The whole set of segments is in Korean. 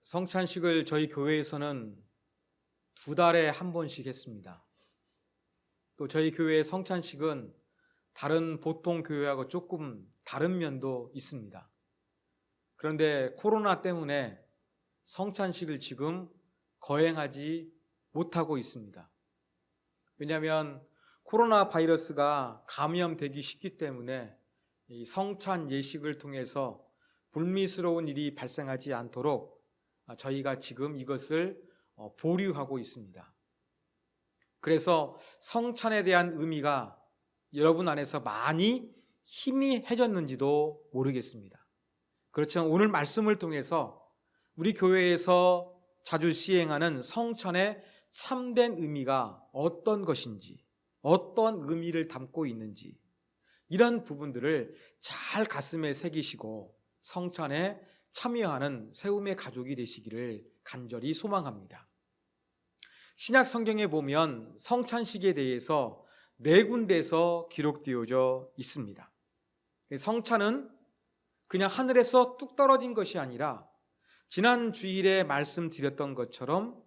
성찬식을 저희 교회에서는 2달에 한 번씩 했습니다. 또 저희 교회의 성찬식은 다른 보통 교회하고 조금 다른 면도 있습니다. 그런데 코로나 때문에 성찬식을 지금 거행하지 못하고 있습니다. 왜냐하면 코로나 바이러스가 감염되기 쉽기 때문에 이 성찬 예식을 통해서 불미스러운 일이 발생하지 않도록 저희가 지금 이것을 보류하고 있습니다. 그래서 성찬에 대한 의미가 여러분 안에서 많이 희미해졌는지도 모르겠습니다. 그렇지만 오늘 말씀을 통해서 우리 교회에서 자주 시행하는 성찬의 참된 의미가 어떤 것인지, 어떤 의미를 담고 있는지 이런 부분들을 잘 가슴에 새기시고 성찬에 참여하는 세움의 가족이 되시기를 간절히 소망합니다. 신약 성경에 보면 성찬식에 대해서 4군데에서 기록되어져 있습니다. 성찬은 그냥 하늘에서 뚝 떨어진 것이 아니라 지난 주일에 말씀드렸던 것처럼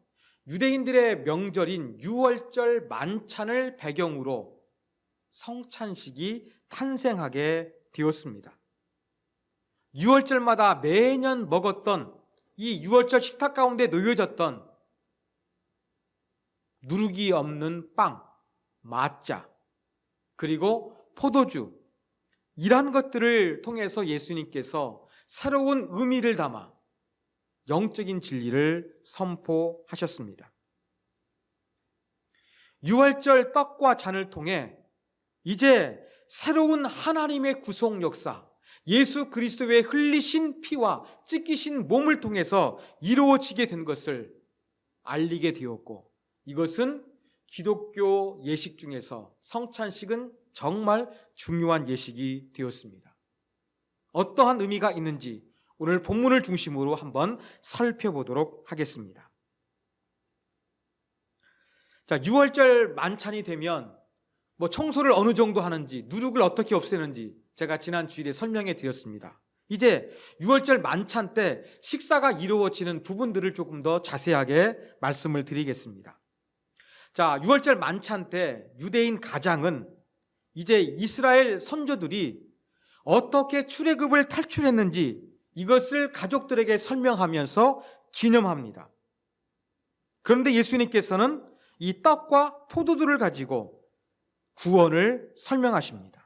유대인들의 명절인 유월절 만찬을 배경으로 성찬식이 탄생하게 되었습니다. 유월절마다 매년 먹었던 이 유월절 식탁 가운데 놓여졌던 누룩이 없는 빵, 마짜, 그리고 포도주 이러한 것들을 통해서 예수님께서 새로운 의미를 담아 영적인 진리를 선포하셨습니다. 유월절 떡과 잔을 통해 이제 새로운 하나님의 구속 역사, 예수 그리스도의 흘리신 피와 찢기신 몸을 통해서 이루어지게 된 것을 알리게 되었고, 이것은 기독교 예식 중에서 성찬식은 정말 중요한 예식이 되었습니다. 어떠한 의미가 있는지 오늘 본문을 중심으로 한번 살펴보도록 하겠습니다. 자, 유월절 만찬이 되면 청소를 어느 정도 하는지, 누룩을 어떻게 없애는지 제가 지난 주일에 설명해 드렸습니다. 이제 유월절 만찬 때 식사가 이루어지는 부분들을 조금 더 자세하게 말씀을 드리겠습니다. 자, 유월절 만찬 때 유대인 가장은 이제 이스라엘 선조들이 어떻게 출애굽을 탈출했는지 이것을 가족들에게 설명하면서 기념합니다. 그런데 예수님께서는 이 떡과 포도주를 가지고 구원을 설명하십니다.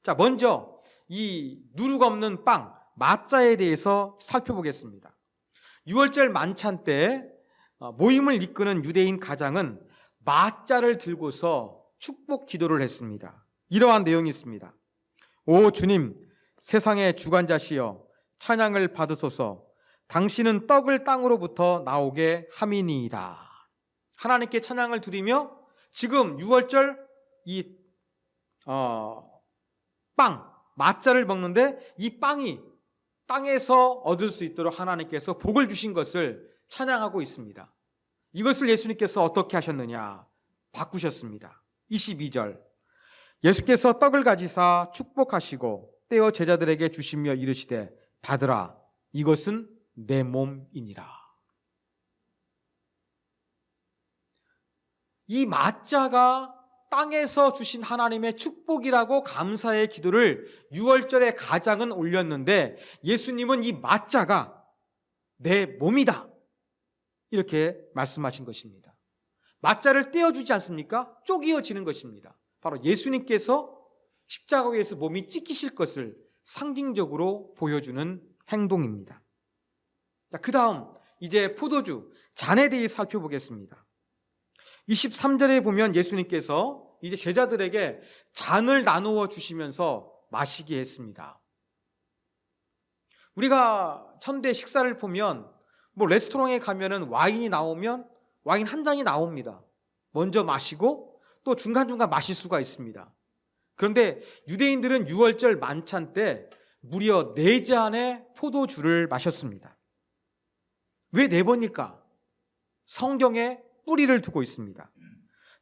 자, 먼저 이 누룩 없는 빵, 마짜에 대해서 살펴보겠습니다. 유월절 만찬 때 모임을 이끄는 유대인 가장은 마짜를 들고서 축복 기도를 했습니다. 이러한 내용이 있습니다. 오 주님, 세상의 주관자시여 찬양을 받으소서. 당신은 떡을 땅으로부터 나오게 함이니이다. 하나님께 찬양을 드리며 지금 유월절 이 빵, 마짜를 먹는데 이 빵이 땅에서 얻을 수 있도록 하나님께서 복을 주신 것을 찬양하고 있습니다. 이것을 예수님께서 어떻게 하셨느냐? 바꾸셨습니다. 22절. 예수께서 떡을 가지사 축복하시고 떼어 제자들에게 주시며 이르시되 받으라, 이것은 내 몸이니라. 이 마짜가 땅에서 주신 하나님의 축복이라고 감사의 기도를 유월절에 가장은 올렸는데 예수님은 이 마짜가 내 몸이다 이렇게 말씀하신 것입니다. 마짜를 떼어주지 않습니까? 쪼개어지는 것입니다. 바로 예수님께서 십자가에서 몸이 찢기실 것을 상징적으로 보여주는 행동입니다. 자, 그 다음 이제 포도주, 잔에 대해 살펴보겠습니다. 23절에 보면 예수님께서 이제 제자들에게 잔을 나누어 주시면서 마시게 했습니다. 우리가 현대 식사를 보면 레스토랑에 가면은 와인이 나오면 와인 한 잔이 나옵니다. 먼저 마시고 또 중간중간 마실 수가 있습니다. 그런데 유대인들은 유월절 만찬 때 무려 4잔의 포도주를 마셨습니다. 왜 4번일까? 성경에 뿌리를 두고 있습니다.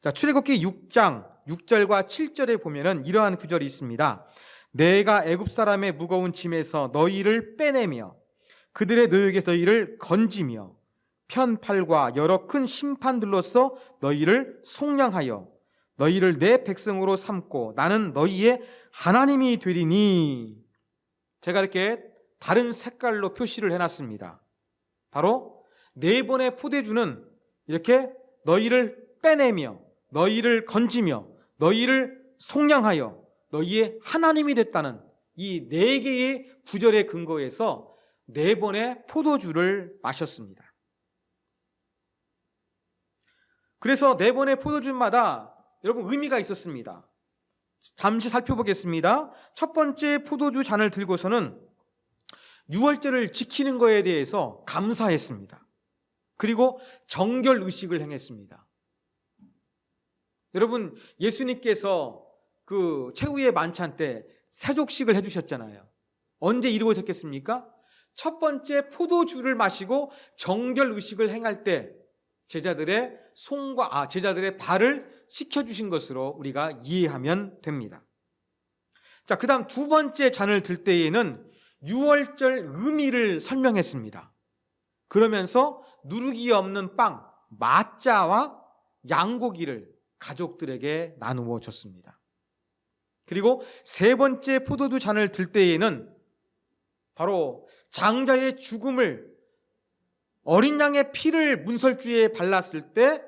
자, 출애굽기 6장 6절과 7절에 보면은 이러한 구절이 있습니다. 내가 애굽 사람의 무거운 짐에서 너희를 빼내며 그들의 노역에서 너희를 건지며 편팔과 여러 큰 심판들로서 너희를 속량하여 너희를 내 백성으로 삼고 나는 너희의 하나님이 되리니. 제가 이렇게 다른 색깔로 표시를 해놨습니다. 바로 네 번의 포도주는 이렇게 너희를 빼내며 너희를 건지며 너희를 속량하여 너희의 하나님이 됐다는 이 네 개의 구절의 근거에서 네 번의 포도주를 마셨습니다. 그래서 네 번의 포도주마다 여러분 의미가 있었습니다. 잠시 살펴보겠습니다. 첫 번째 포도주 잔을 들고서는 유월절을 지키는 것에 대해서 감사했습니다. 그리고 정결 의식을 행했습니다. 여러분, 예수님께서 그 최후의 만찬 때 세족식을 해주셨잖아요. 언제 이루어졌겠습니까? 첫 번째 포도주를 마시고 정결 의식을 행할 때 제자들의 제자들의 발을 씻겨주신 것으로 우리가 이해하면 됩니다. 자, 그 다음 두 번째 잔을 들 때에는 유월절 의미를 설명했습니다. 그러면서 누룩이 없는 빵, 마짜와 양고기를 가족들에게 나누어 줬습니다. 그리고 세 번째 포도주 잔을 들 때에는 바로 장자의 죽음을 어린 양의 피를 문설주에 발랐을 때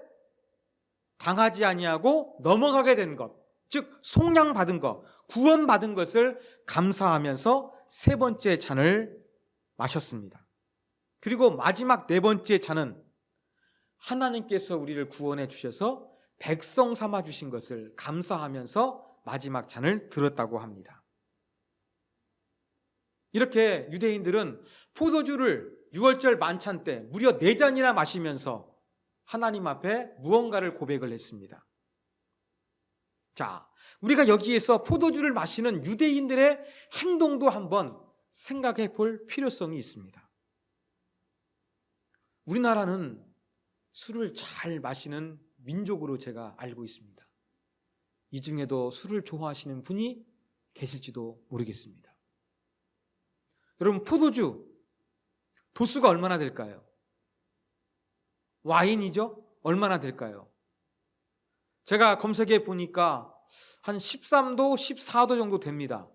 당하지 아니하고 넘어가게 된 것, 즉 속량받은 것, 구원받은 것을 감사하면서 세 번째 잔을 마셨습니다. 그리고 마지막 네 번째 잔은 하나님께서 우리를 구원해 주셔서 백성 삼아 주신 것을 감사하면서 마지막 잔을 들었다고 합니다. 이렇게 유대인들은 포도주를 유월절 만찬 때 무려 4잔이나 마시면서 하나님 앞에 무언가를 고백을 했습니다. 자, 우리가 여기에서 포도주를 마시는 유대인들의 행동도 한번 생각해 볼 필요성이 있습니다. 우리나라는 술을 잘 마시는 민족으로 제가 알고 있습니다. 이 중에도 술을 좋아하시는 분이 계실지도 모르겠습니다. 여러분, 포도주 도수가 얼마나 될까요? 와인이죠? 얼마나 될까요? 제가 검색해 보니까 한 13도, 14도 정도 됩니다.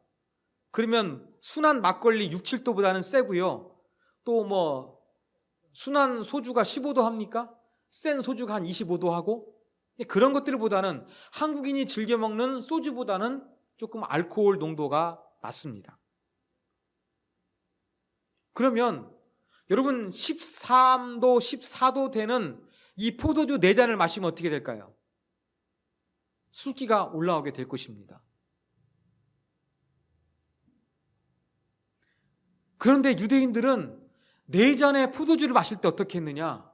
그러면 순한 막걸리 6, 7도보다는 세고요. 또 뭐 순한 소주가 15도 합니까? 센 소주가 한 25도 하고, 그런 것들보다는 한국인이 즐겨 먹는 소주보다는 조금 알코올 농도가 낮습니다. 그러면 여러분 13도, 14도 되는 이 포도주 4잔을 마시면 어떻게 될까요? 술기가 올라오게 될 것입니다. 그런데 유대인들은 4잔의 포도주를 마실 때 어떻게 했느냐?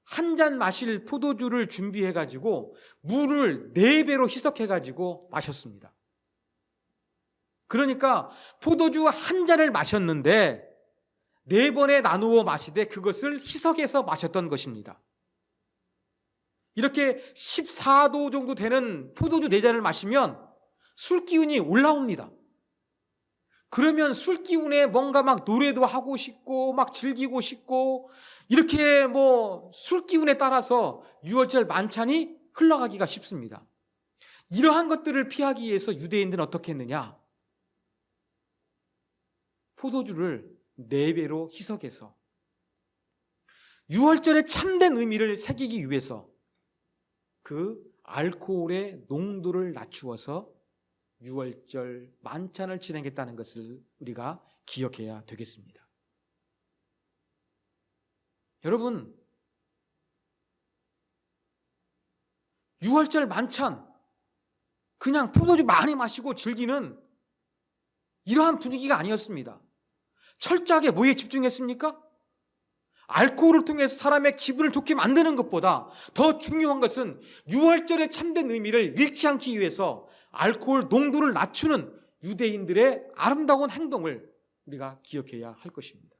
한 잔 마실 포도주를 준비해가지고 물을 4배로 희석해가지고 마셨습니다. 그러니까 포도주 한 잔을 마셨는데 4번에 나누어 마시되 그것을 희석해서 마셨던 것입니다. 이렇게 14도 정도 되는 포도주 4잔을 마시면 술 기운이 올라옵니다. 그러면 술 기운에 뭔가 막 노래도 하고 싶고 막 즐기고 싶고 이렇게 뭐 술 기운에 따라서 유월절 만찬이 흘러가기가 쉽습니다. 이러한 것들을 피하기 위해서 유대인들은 어떻게 했느냐? 포도주를 4배로 희석해서 유월절의 참된 의미를 새기기 위해서 그 알코올의 농도를 낮추어서 유월절 만찬을 진행했다는 것을 우리가 기억해야 되겠습니다. 여러분, 유월절 만찬 그냥 포도주 많이 마시고 즐기는 이러한 분위기가 아니었습니다. 철저하게 뭐에 집중했습니까? 알코올을 통해서 사람의 기분을 좋게 만드는 것보다 더 중요한 것은 유월절의 참된 의미를 잃지 않기 위해서 알코올 농도를 낮추는 유대인들의 아름다운 행동을 우리가 기억해야 할 것입니다.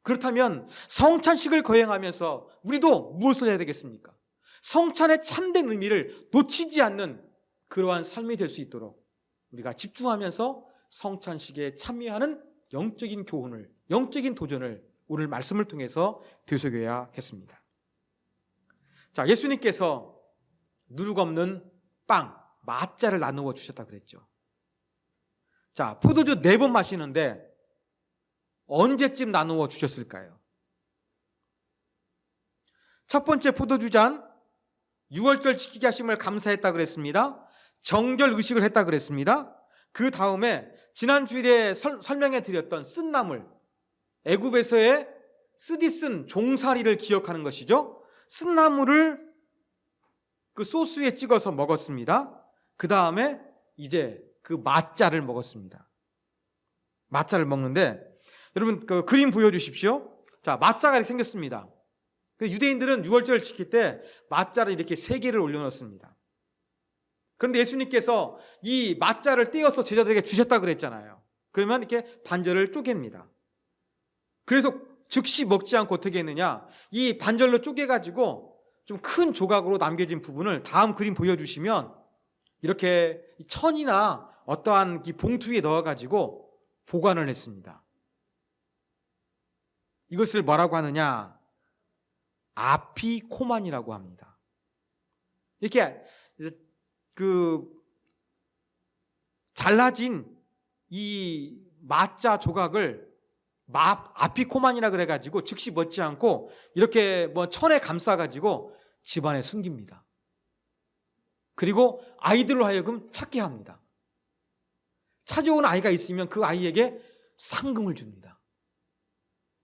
그렇다면 성찬식을 거행하면서 우리도 무엇을 해야 되겠습니까? 성찬의 참된 의미를 놓치지 않는 그러한 삶이 될 수 있도록 우리가 집중하면서 성찬식에 참여하는 영적인 교훈을, 영적인 도전을 오늘 말씀을 통해서 되새겨야겠습니다. 자, 예수님께서 누룩 없는 빵, 마짜를 나누어 주셨다 그랬죠. 자, 포도주 4번 마시는데 언제쯤 나누어 주셨을까요? 첫 번째 포도주 잔, 6월절 지키게 하심을 감사했다 그랬습니다. 정결 의식을 했다 그랬습니다. 그 다음에 지난 주일에 설명해 드렸던 쓴나물, 애굽에서의 쓰디쓴 종살이를 기억하는 것이죠. 쓴나물을 그 소스에 찍어서 먹었습니다. 그 다음에 이제 그 마짜를 먹었습니다. 마짜를 먹는데 여러분 그 그림 보여주십시오. 자, 마짜가 이렇게 생겼습니다. 유대인들은 6월절을 지킬 때 마짜를 이렇게 3개를 올려놓습니다. 그런데 예수님께서 이 마짜를 떼어서 제자들에게 주셨다 그랬잖아요. 그러면 이렇게 반절을 쪼갭니다. 그래서 즉시 먹지 않고 어떻게 했느냐, 이 반절로 쪼개가지고 좀 큰 조각으로 남겨진 부분을 다음 그림 보여주시면 이렇게 천이나 어떠한 이 봉투에 넣어가지고 보관을 했습니다. 이것을 뭐라고 하느냐, 아피코만이라고 합니다. 이렇게 잘라진 이 마짜 조각을 아피코만이라 그래가지고 즉시 먹지 않고 이렇게 천에 감싸가지고 집안에 숨깁니다. 그리고 아이들로 하여금 찾게 합니다. 찾아온 아이가 있으면 그 아이에게 상금을 줍니다.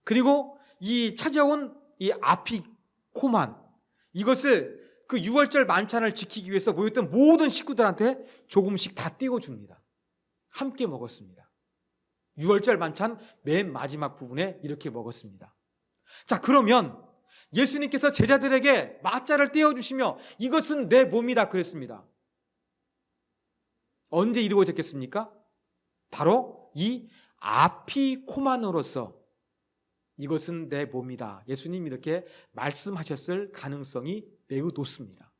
그리고 이 찾아온 이 아피코만, 이것을 그 6월절 만찬을 지키기 위해서 모였던 모든 식구들한테 조금씩 다 띄워줍니다. 함께 먹었습니다. 6월절 만찬 맨 마지막 부분에 이렇게 먹었습니다. 자, 그러면 예수님께서 제자들에게 마짜를 떼어주시며 이것은 내 몸이다 그랬습니다. 언제 이루어졌겠습니까? 바로 이 아피코만으로서 이것은 내 몸이다, 예수님이 이렇게 말씀하셨을 가능성이 매우 높습니다.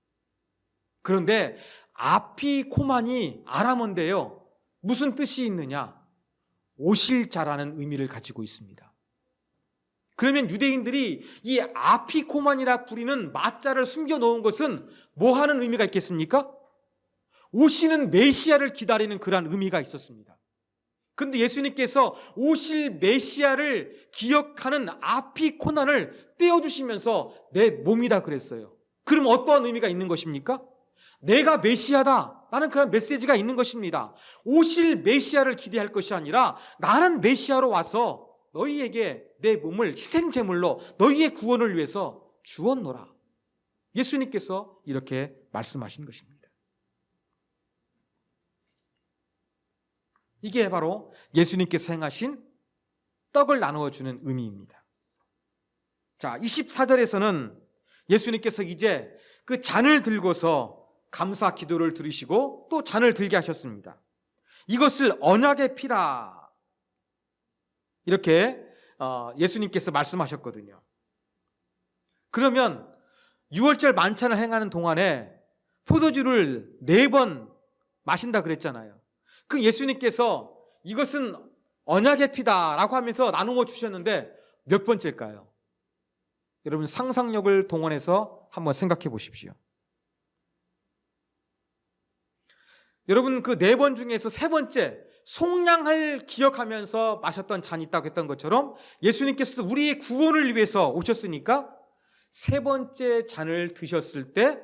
그런데 아피코만이 아람어인데요, 무슨 뜻이 있느냐? 오실 자라는 의미를 가지고 있습니다. 그러면 유대인들이 이 아피코만이라 부리는 마짜를 숨겨놓은 것은 뭐 하는 의미가 있겠습니까? 오시는 메시아를 기다리는 그러한 의미가 있었습니다. 그런데 예수님께서 오실 메시아를 기억하는 아피코만을 떼어주시면서 내 몸이다 그랬어요. 그럼 어떠한 의미가 있는 것입니까? 내가 메시아다 라는 그런 메시지가 있는 것입니다. 오실 메시아를 기대할 것이 아니라 나는 메시아로 와서 너희에게 내 몸을 희생제물로 너희의 구원을 위해서 주었노라. 예수님께서 이렇게 말씀하신 것입니다. 이게 바로 예수님께서 행하신 떡을 나누어 주는 의미입니다. 자, 24절에서는 예수님께서 이제 그 잔을 들고서 감사 기도를 드리시고 또 잔을 들게 하셨습니다. 이것을 언약의 피라, 이렇게 예수님께서 말씀하셨거든요. 그러면 6월절 만찬을 행하는 동안에 포도주를 4번 마신다 그랬잖아요. 그 예수님께서 이것은 언약의 피다라고 하면서 나누어 주셨는데 몇 번째일까요? 여러분 상상력을 동원해서 한번 생각해 보십시오. 여러분 그 4번 중에서 3번째 속량을 기억하면서 마셨던 잔이 있다고 했던 것처럼 예수님께서도 우리의 구원을 위해서 오셨으니까 3번째 잔을 드셨을 때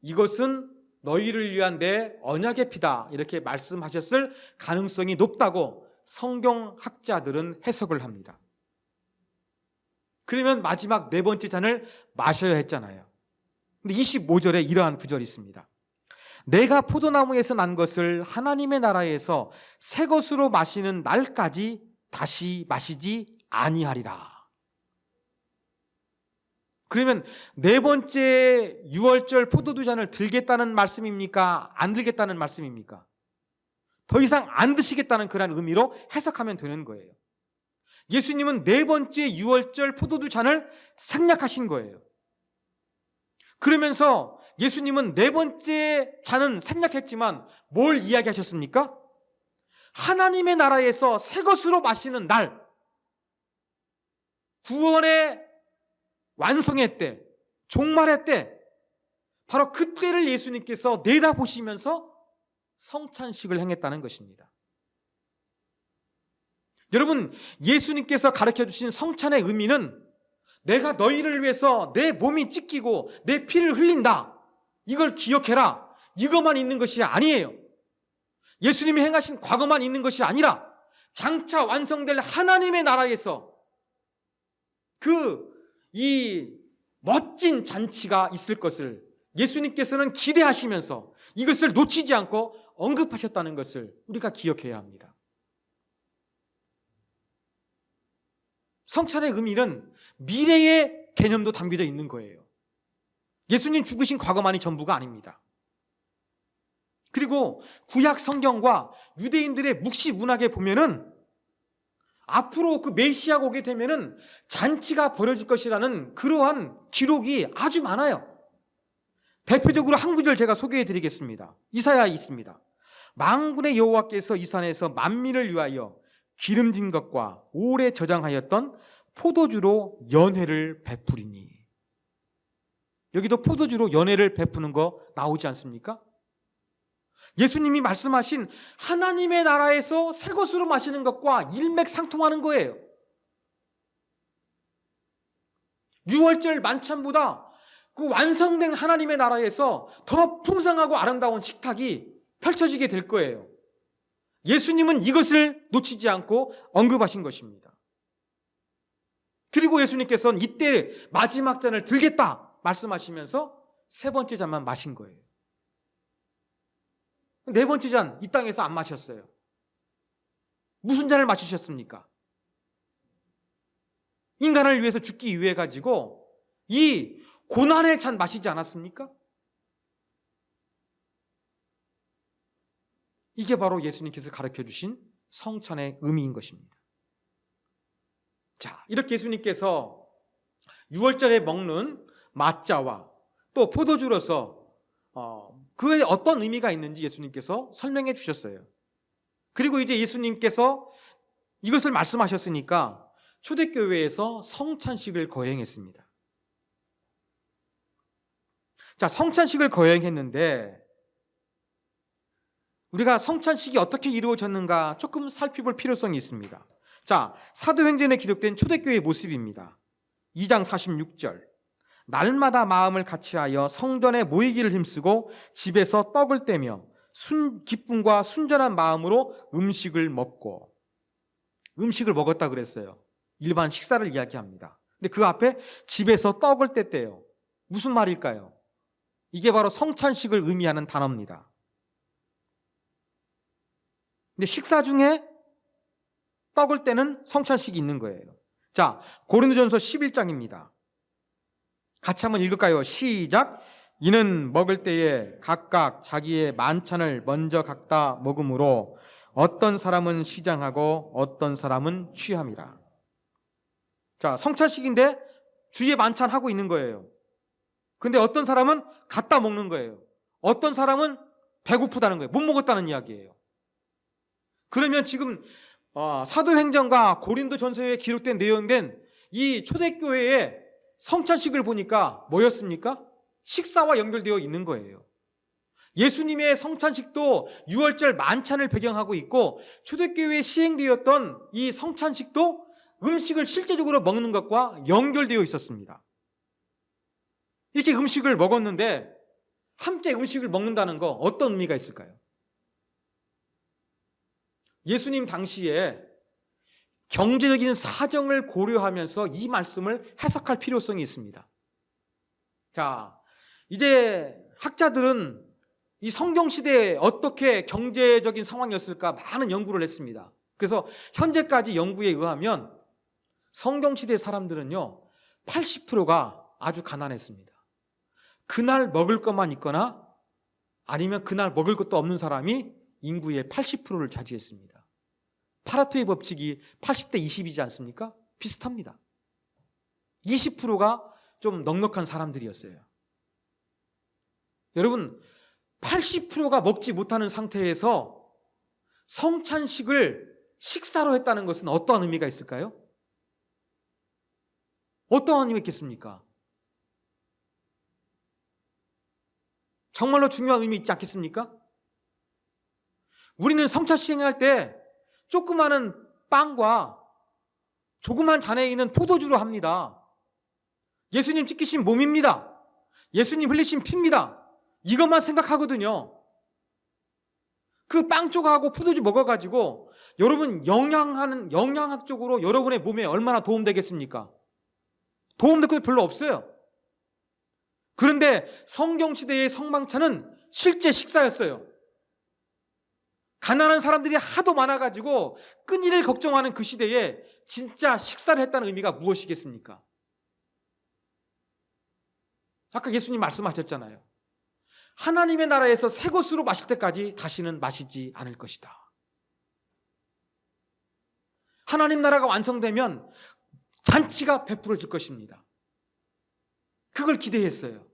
이것은 너희를 위한 내 언약의 피다 이렇게 말씀하셨을 가능성이 높다고 성경학자들은 해석을 합니다. 그러면 마지막 4번째 잔을 마셔야 했잖아요. 근데 25절에 이러한 구절이 있습니다. 내가 포도나무에서 난 것을 하나님의 나라에서 새 것으로 마시는 날까지 다시 마시지 아니하리라. 그러면 4번째 6월절 포도주 잔을 들겠다는 말씀입니까? 안 들겠다는 말씀입니까? 더 이상 안 드시겠다는 그런 의미로 해석하면 되는 거예요. 예수님은 4번째 6월절 포도주 잔을 생략하신 거예요. 그러면서 예수님은 4번째 잔은 생략했지만 뭘 이야기하셨습니까? 하나님의 나라에서 새 것으로 마시는 날, 구원의 완성의 때, 종말의 때, 바로 그때를 예수님께서 내다보시면서 성찬식을 행했다는 것입니다. 여러분, 예수님께서 가르쳐주신 성찬의 의미는 내가 너희를 위해서 내 몸이 찢기고 내 피를 흘린다, 이걸 기억해라, 이것만 있는 것이 아니에요. 예수님이 행하신 과거만 있는 것이 아니라 장차 완성될 하나님의 나라에서 이 멋진 잔치가 있을 것을 예수님께서는 기대하시면서 이것을 놓치지 않고 언급하셨다는 것을 우리가 기억해야 합니다. 성찬의 의미는 미래의 개념도 담겨져 있는 거예요. 예수님 죽으신 과거만이 전부가 아닙니다. 그리고 구약 성경과 유대인들의 묵시 문학에 보면은 앞으로 그 메시아가 오게 되면은 잔치가 벌어질 것이라는 그러한 기록이 아주 많아요. 대표적으로 한 구절 제가 소개해 드리겠습니다. 이사야에 있습니다. 만군의 여호와께서 이 산에서 만민을 위하여 기름진 것과 오래 저장하였던 포도주로 연회를 베푸리니. 여기도 포도주로 연회를 베푸는 거 나오지 않습니까? 예수님이 말씀하신 하나님의 나라에서 새 것으로 마시는 것과 일맥상통하는 거예요. 유월절 만찬보다 그 완성된 하나님의 나라에서 더 풍성하고 아름다운 식탁이 펼쳐지게 될 거예요. 예수님은 이것을 놓치지 않고 언급하신 것입니다. 그리고 예수님께서는 이때 마지막 잔을 들겠다 말씀하시면서 세 번째 잔만 마신 거예요. 네 번째 잔 이 땅에서 안 마셨어요. 무슨 잔을 마시셨습니까? 인간을 위해서 죽기 위해 가지고 이 고난의 잔 마시지 않았습니까? 이게 바로 예수님께서 가르쳐주신 성찬의 의미인 것입니다. 자, 이렇게 예수님께서 6월절에 먹는 mat자와 또 포도주로서 그에 어떤 의미가 있는지 예수님께서 설명해 주셨어요. 그리고 이제 예수님께서 이것을 말씀하셨으니까 초대교회에서 성찬식을 거행했습니다. 자, 성찬식을 거행했는데 우리가 성찬식이 어떻게 이루어졌는가 조금 살펴볼 필요성이 있습니다. 자, 사도행전에 기록된 초대교회의 모습입니다. 2장 46절. 날마다 마음을 같이하여 성전에 모이기를 힘쓰고 집에서 떡을 떼며 기쁨과 순전한 마음으로 음식을 먹고. 음식을 먹었다 그랬어요. 일반 식사를 이야기합니다. 근데 그 앞에 집에서 떡을 뗐대요. 무슨 말일까요? 이게 바로 성찬식을 의미하는 단어입니다. 근데 식사 중에 떡을 떼는 성찬식이 있는 거예요. 자, 고린도전서 11장입니다. 같이 한번 읽을까요? 시작. 이는 먹을 때에 각각 자기의 만찬을 먼저 갖다 먹음으로 어떤 사람은 시장하고 어떤 사람은 취함이라. 자, 성찬식인데 주의 만찬하고 있는 거예요. 근데 어떤 사람은 갖다 먹는 거예요. 어떤 사람은 배고프다는 거예요. 못 먹었다는 이야기예요. 그러면 지금 사도행전과 고린도전서에 기록된 내용된 이 초대교회의 성찬식을 보니까 뭐였습니까? 식사와 연결되어 있는 거예요. 예수님의 성찬식도 6월절 만찬을 배경하고 있고 초대교회에 시행되었던 이 성찬식도 음식을 실제적으로 먹는 것과 연결되어 있었습니다. 이렇게 음식을 먹었는데 함께 음식을 먹는다는 거 어떤 의미가 있을까요? 예수님 당시에 경제적인 사정을 고려하면서 이 말씀을 해석할 필요성이 있습니다. 자, 이제 학자들은 이 성경시대에 어떻게 경제적인 상황이었을까 많은 연구를 했습니다. 그래서 현재까지 연구에 의하면 성경시대 사람들은요 80%가 아주 가난했습니다. 그날 먹을 것만 있거나 아니면 그날 먹을 것도 없는 사람이 인구의 80%를 차지했습니다. 파레토의 법칙이 80대 20이지 않습니까? 비슷합니다. 20%가 좀 넉넉한 사람들이었어요. 여러분, 80%가 먹지 못하는 상태에서 성찬식을 식사로 했다는 것은 어떠한 의미가 있을까요? 어떠한 의미가 있겠습니까? 정말로 중요한 의미 있지 않겠습니까? 우리는 성찬식 행할 때 조그마한 빵과 조그만 잔에 있는 포도주로 합니다. 예수님 찢기신 몸입니다. 예수님 흘리신 피입니다. 이것만 생각하거든요. 그 빵 조각하고 포도주 먹어가지고 여러분 영양학적으로 여러분의 몸에 얼마나 도움되겠습니까? 도움될 것도 별로 없어요. 그런데 성경시대의 성망찬은 실제 식사였어요. 가난한 사람들이 하도 많아가지고 끊이를 걱정하는 그 시대에 진짜 식사를 했다는 의미가 무엇이겠습니까? 아까 예수님 말씀하셨잖아요. 하나님의 나라에서 새 것으로 마실 때까지 다시는 마시지 않을 것이다. 하나님 나라가 완성되면 잔치가 베풀어질 것입니다. 그걸 기대했어요.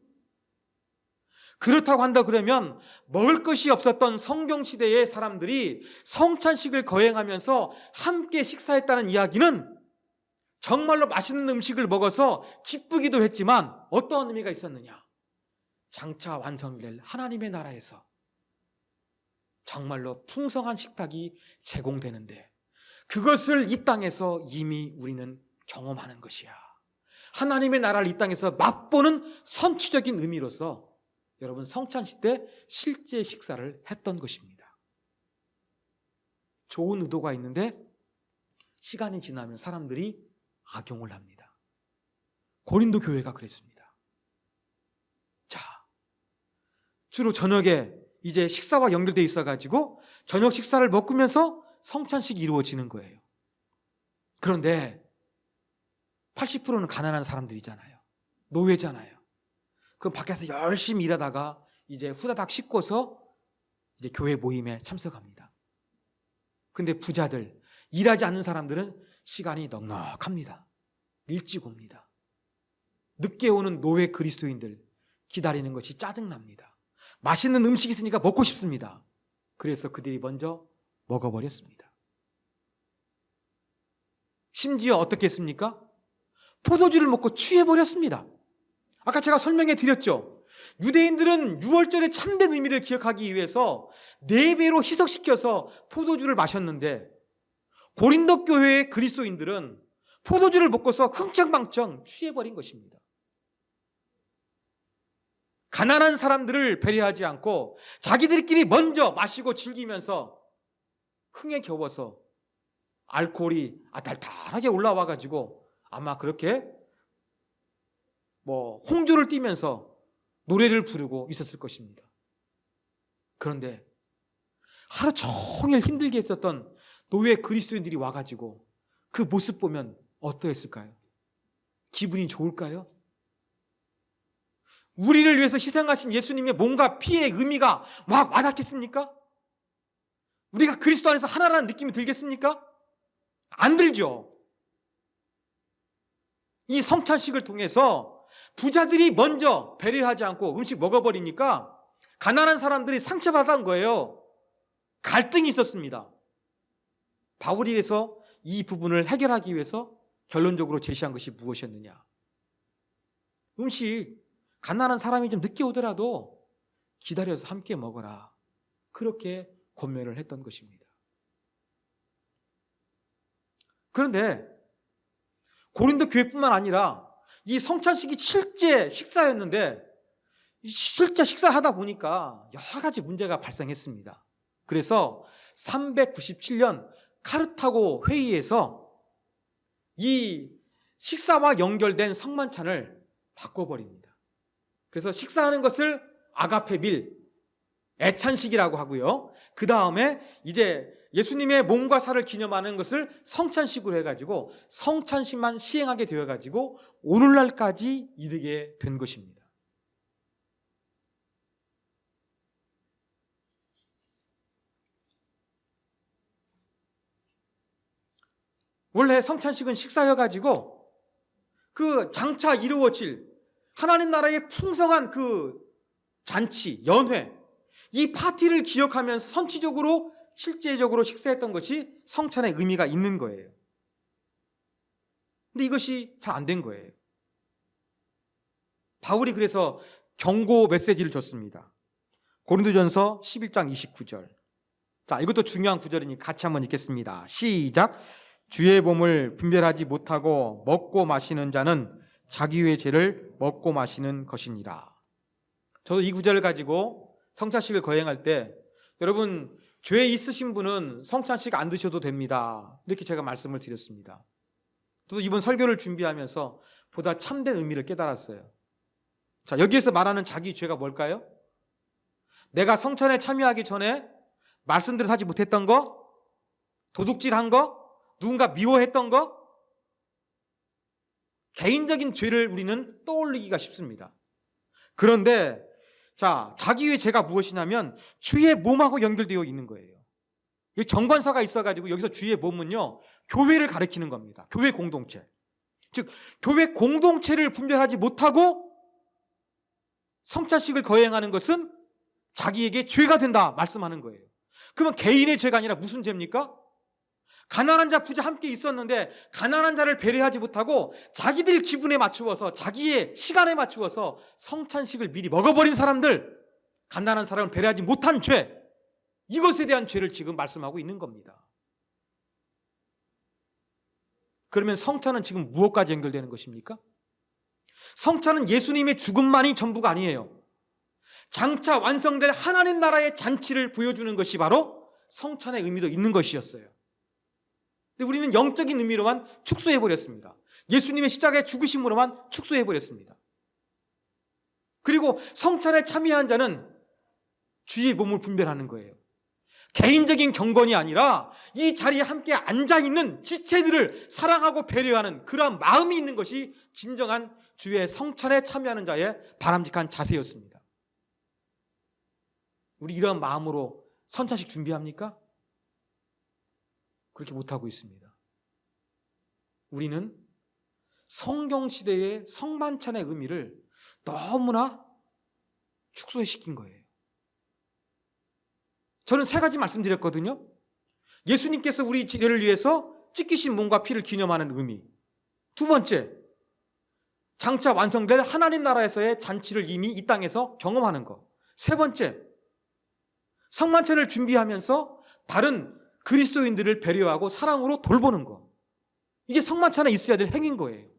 그렇다고 한다 그러면 먹을 것이 없었던 성경시대의 사람들이 성찬식을 거행하면서 함께 식사했다는 이야기는 정말로 맛있는 음식을 먹어서 기쁘기도 했지만 어떠한 의미가 있었느냐? 장차 완성될 하나님의 나라에서 정말로 풍성한 식탁이 제공되는데 그것을 이 땅에서 이미 우리는 경험하는 것이야. 하나님의 나라를 이 땅에서 맛보는 선취적인 의미로서 여러분 성찬식 때 실제 식사를 했던 것입니다. 좋은 의도가 있는데 시간이 지나면 사람들이 악용을 합니다. 고린도 교회가 그랬습니다. 자, 주로 저녁에 이제 식사와 연결되어 있어가지고 저녁 식사를 먹으면서 성찬식이 이루어지는 거예요. 그런데 80%는 가난한 사람들이잖아요. 노예잖아요. 그럼 밖에서 열심히 일하다가 이제 후다닥 씻고서 이제 교회 모임에 참석합니다. 근데 부자들, 일하지 않는 사람들은 시간이 넉넉합니다. 일찍 옵니다. 늦게 오는 노예 그리스도인들 기다리는 것이 짜증납니다. 맛있는 음식이 있으니까 먹고 싶습니다. 그래서 그들이 먼저 먹어버렸습니다. 심지어 어떻게 했습니까? 포도주를 먹고 취해버렸습니다. 아까 제가 설명해 드렸죠. 유대인들은 유월절의 참된 의미를 기억하기 위해서 4배로 희석시켜서 포도주를 마셨는데 고린도 교회의 그리스도인들은 포도주를 먹고서 흥청망청 취해버린 것입니다. 가난한 사람들을 배려하지 않고 자기들끼리 먼저 마시고 즐기면서 흥에 겨워서 알코올이 달달하게 올라와가지고 아마 그렇게 홍조를 띠면서 노래를 부르고 있었을 것입니다. 그런데 하루 종일 힘들게 했었던 노예 그리스도인들이 와가지고 그 모습 보면 어떠했을까요? 기분이 좋을까요? 우리를 위해서 희생하신 예수님의 몸과 피의 의미가 막 와닿겠습니까? 우리가 그리스도 안에서 하나라는 느낌이 들겠습니까? 안 들죠. 이 성찬식을 통해서 부자들이 먼저 배려하지 않고 음식 먹어버리니까 가난한 사람들이 상처받은 거예요. 갈등이 있었습니다. 바울이 그래서 이 부분을 해결하기 위해서 결론적으로 제시한 것이 무엇이었느냐? 음식 가난한 사람이 좀 늦게 오더라도 기다려서 함께 먹어라. 그렇게 권면을 했던 것입니다. 그런데 고린도 교회뿐만 아니라 이 성찬식이 실제 식사였는데 실제 식사하다 보니까 여러 가지 문제가 발생했습니다. 그래서 397년 카르타고 회의에서 이 식사와 연결된 성만찬을 바꿔버립니다. 그래서 식사하는 것을 아가페빌, 애찬식이라고 하고요. 그 다음에 이제 예수님의 몸과 살을 기념하는 것을 성찬식으로 해가지고 성찬식만 시행하게 되어가지고 오늘날까지 이르게 된 것입니다. 원래 성찬식은 식사여가지고 그 장차 이루어질 하나님 나라의 풍성한 그 잔치, 연회, 이 파티를 기억하면서 선취적으로 실제적으로 식사했던 것이 성찬의 의미가 있는 거예요. 근데 이것이 잘 안 된 거예요. 바울이 그래서 경고 메시지를 줬습니다. 고린도전서 11장 29절. 자, 이것도 중요한 구절이니 같이 한번 읽겠습니다. 시작. 주의 몸을 분별하지 못하고 먹고 마시는 자는 자기 위의 죄를 먹고 마시는 것이니라. 저도 이 구절을 가지고 성찬식을 거행할 때, 여러분 죄 있으신 분은 성찬식 안 드셔도 됩니다, 이렇게 제가 말씀을 드렸습니다. 또 이번 설교를 준비하면서 보다 참된 의미를 깨달았어요. 자, 여기에서 말하는 자기 죄가 뭘까요? 내가 성찬에 참여하기 전에 말씀대로 하지 못했던 거, 도둑질한 거, 누군가 미워했던 거, 개인적인 죄를 우리는 떠올리기가 쉽습니다. 그런데 자, 자기의 죄가 무엇이냐면 주의 몸하고 연결되어 있는 거예요. 여기 정관사가 있어가지고 여기서 주의 몸은요, 교회를 가리키는 겁니다. 교회 공동체. 즉 교회 공동체를 분별하지 못하고 성찬식을 거행하는 것은 자기에게 죄가 된다 말씀하는 거예요. 그러면 개인의 죄가 아니라 무슨 죄입니까? 가난한 자 부자 함께 있었는데 가난한 자를 배려하지 못하고 자기들 기분에 맞추어서, 자기의 시간에 맞추어서 성찬식을 미리 먹어버린 사람들, 가난한 사람을 배려하지 못한 죄, 이것에 대한 죄를 지금 말씀하고 있는 겁니다. 그러면 성찬은 지금 무엇까지 연결되는 것입니까? 성찬은 예수님의 죽음만이 전부가 아니에요. 장차 완성될 하나님 나라의 잔치를 보여주는 것이 바로 성찬의 의미도 있는 것이었어요. 근데 우리는 영적인 의미로만 축소해버렸습니다. 예수님의 십자가의 죽으심으로만 축소해버렸습니다. 그리고 성찬에 참여한 자는 주의 몸을 분별하는 거예요. 개인적인 경건이 아니라 이 자리에 함께 앉아있는 지체들을 사랑하고 배려하는 그러한 마음이 있는 것이 진정한 주의 성찬에 참여하는 자의 바람직한 자세였습니다. 우리 이런 마음으로 성찬식 준비합니까? 그렇게 못하고 있습니다. 우리는 성경시대의 성만찬의 의미를 너무나 축소시킨 거예요. 저는 세 가지 말씀드렸거든요. 예수님께서 우리 죄를 위해서 찢기신 몸과 피를 기념하는 의미. 두 번째, 장차 완성될 하나님 나라에서의 잔치를 이미 이 땅에서 경험하는 것. 세 번째, 성만찬을 준비하면서 다른 그리스도인들을 배려하고 사랑으로 돌보는 것. 이게 성만찬에 있어야 될 행위인 거예요.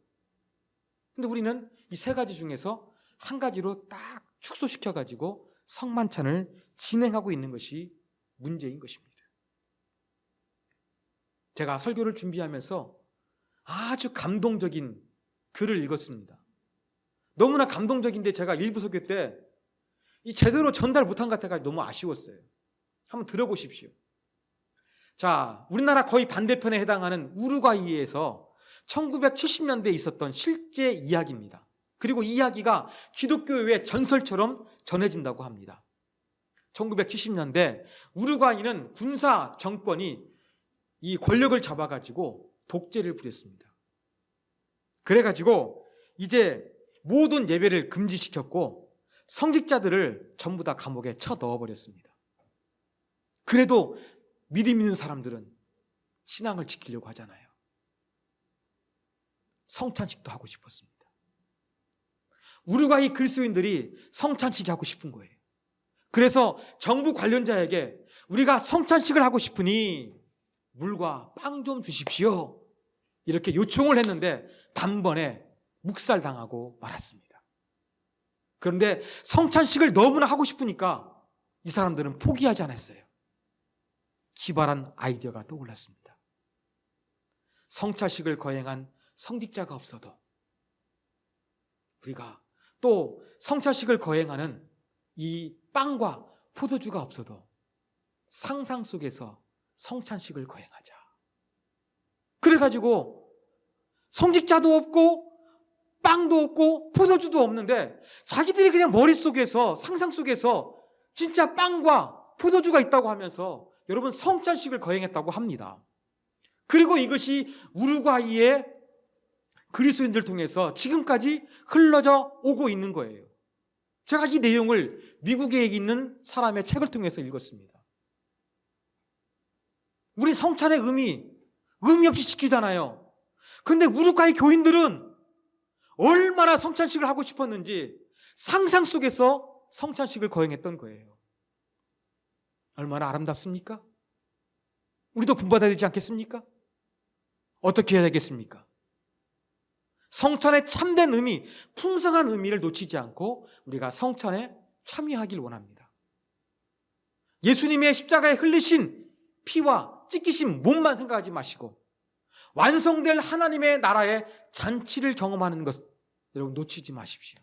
근데 우리는 이 세 가지 중에서 한 가지로 딱 축소시켜가지고 성만찬을 진행하고 있는 것이 문제인 것입니다. 제가 설교를 준비하면서 아주 감동적인 글을 읽었습니다. 너무나 감동적인데 제가 일부 설교 때 이 제대로 전달 못한 것 같아서 너무 아쉬웠어요. 한번 들어보십시오. 자, 우리나라 거의 반대편에 해당하는 우루과이에서 1970년대에 있었던 실제 이야기입니다. 그리고 이 이야기가 기독교의 전설처럼 전해진다고 합니다. 1970년대 우루과이는 군사 정권이 이 권력을 잡아가지고 독재를 부렸습니다. 그래가지고 이제 모든 예배를 금지시켰고 성직자들을 전부 다 감옥에 쳐 넣어버렸습니다. 그래도 믿음 있는 사람들은 신앙을 지키려고 하잖아요. 성찬식도 하고 싶었습니다. 우루과이 그리스도인들이 성찬식이 하고 싶은 거예요. 그래서 정부 관련자에게 우리가 성찬식을 하고 싶으니 물과 빵 좀 주십시오, 이렇게 요청을 했는데 단번에 묵살당하고 말았습니다. 그런데 성찬식을 너무나 하고 싶으니까 이 사람들은 포기하지 않았어요. 기발한 아이디어가 떠올랐습니다. 성찬식을 거행한 성직자가 없어도, 우리가 또 성찬식을 거행하는 이 빵과 포도주가 없어도 상상 속에서 성찬식을 거행하자. 그래가지고 성직자도 없고 빵도 없고 포도주도 없는데 자기들이 그냥 머릿속에서, 상상 속에서 진짜 빵과 포도주가 있다고 하면서 여러분 성찬식을 거행했다고 합니다. 그리고 이것이 우루과이의 그리스도인들 통해서 지금까지 흘러져 오고 있는 거예요. 제가 이 내용을 미국에 있는 사람의 책을 통해서 읽었습니다. 우리 성찬의 의미 없이 지키잖아요. 근데 우루과이 교인들은 얼마나 성찬식을 하고 싶었는지 상상 속에서 성찬식을 거행했던 거예요. 얼마나 아름답습니까? 우리도 본받아야 되지 않겠습니까? 어떻게 해야 되겠습니까? 성찬의 참된 의미, 풍성한 의미를 놓치지 않고 우리가 성찬에 참여하길 원합니다. 예수님의 십자가에 흘리신 피와 찢기신 몸만 생각하지 마시고 완성될 하나님의 나라의 잔치를 경험하는 것 여러분 놓치지 마십시오.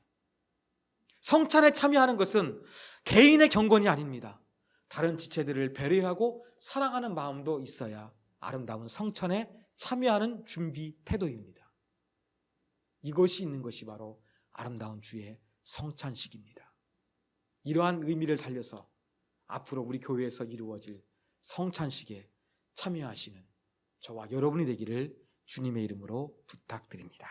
성찬에 참여하는 것은 개인의 경건이 아닙니다. 다른 지체들을 배려하고 사랑하는 마음도 있어야 아름다운 성찬에 참여하는 준비 태도입니다. 이것이 있는 것이 바로 아름다운 주의 성찬식입니다. 이러한 의미를 살려서 앞으로 우리 교회에서 이루어질 성찬식에 참여하시는 저와 여러분이 되기를 주님의 이름으로 부탁드립니다.